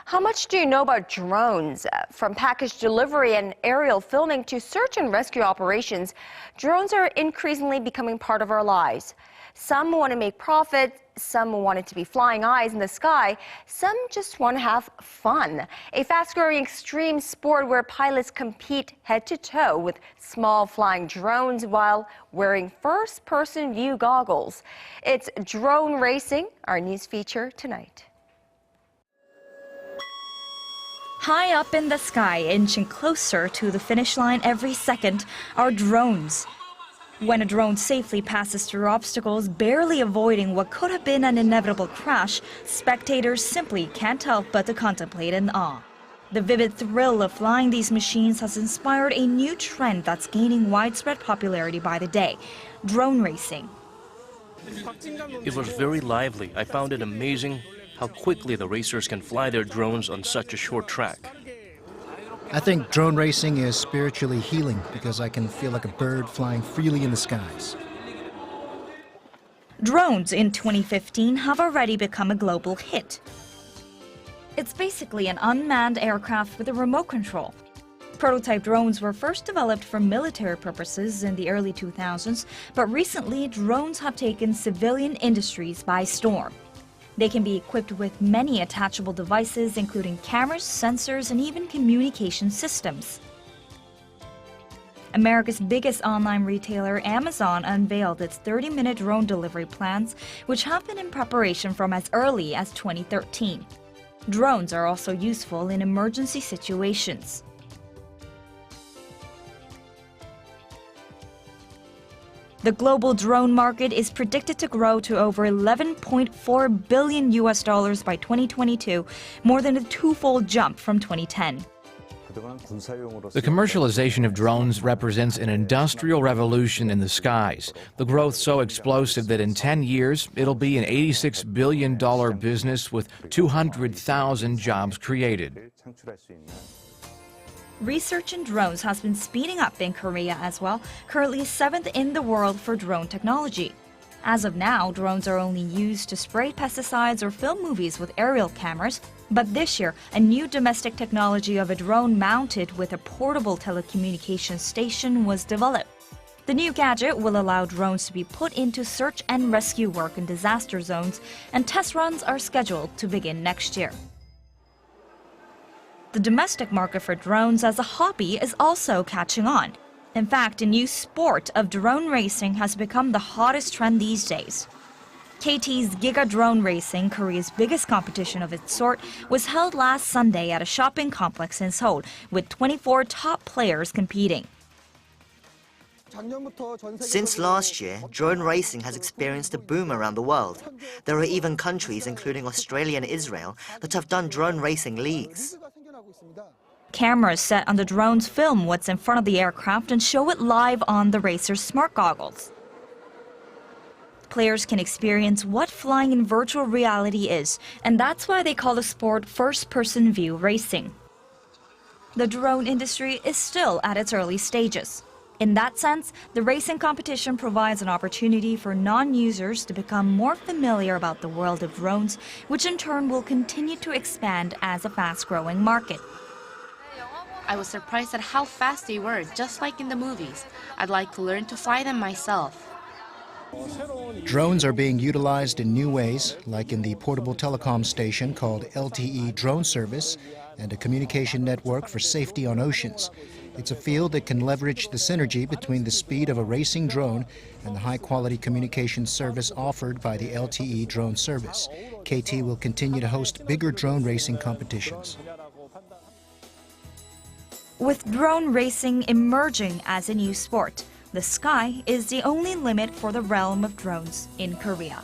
How much do you know about drones? From package delivery and aerial filming to search and rescue operations, drones are increasingly becoming part of our lives. Some want to make profit, some want it to be flying eyes in the sky, some just want to have fun. A fast-growing extreme sport where pilots compete head-to-toe with small flying drones while wearing first-person view goggles. It's drone racing, our news feature tonight. High up in the sky, inching closer to the finish line every second, are drones. When a drone safely passes through obstacles, barely avoiding what could have been an inevitable crash, spectators simply can't help but to contemplate in awe. The vivid thrill of flying these machines has inspired a new trend that's gaining widespread popularity by the day: drone racing. It was very lively. I found it amazing how quickly the racers can fly their drones on such a short track. I think drone racing is spiritually healing because I can feel like a bird flying freely in the skies. Drones in 2015 have already become a global hit. It's basically an unmanned aircraft with a remote control. Prototype drones were first developed for military purposes in the early 2000s, but recently drones have taken civilian industries by storm. They can be equipped with many attachable devices, including cameras, sensors, and even communication systems. America's biggest online retailer, Amazon, unveiled its 30-minute drone delivery plans, which have been in preparation from as early as 2013. Drones are also useful in emergency situations. The global drone market is predicted to grow to over $11.4 billion by 2022, more than a twofold jump from 2010. The commercialization of drones represents an industrial revolution in the skies. The growth so explosive that in 10 years, it'll be an $86 billion business with 200,000 jobs created. Research in drones has been speeding up in Korea as well, currently 7th in the world for drone technology. As of now, drones are only used to spray pesticides or film movies with aerial cameras. But this year, a new domestic technology of a drone mounted with a portable telecommunications station was developed. The new gadget will allow drones to be put into search and rescue work in disaster zones, and test runs are scheduled to begin next year. The domestic market for drones as a hobby is also catching on. In fact, a new sport of drone racing has become the hottest trend these days. KT's GIGA drone racing, Korea's biggest competition of its sort, was held last Sunday at a shopping complex in Seoul, with 24 top players competing. Since last year, drone racing has experienced a boom around the world. There are even countries, including Australia and Israel, that have done drone racing leagues. Cameras set on the drones film what's in front of the aircraft and show it live on the racer's smart goggles. Players can experience what flying in virtual reality is, and that's why they call the sport first-person view racing. The drone industry is still at its early stages. In that sense, the racing competition provides an opportunity for non-users to become more familiar about the world of drones, which in turn will continue to expand as a fast-growing market. I was surprised at how fast they were, just like in the movies. I'd like to learn to fly them myself. Drones are being utilized in new ways, like in the portable telecom station called LTE Drone Service and a communication network for safety on oceans. It's a field that can leverage the synergy between the speed of a racing drone and the high-quality communication service offered by the LTE Drone Service. KT will continue to host bigger drone racing competitions. With drone racing emerging as a new sport, the sky is the only limit for the realm of drones in Korea.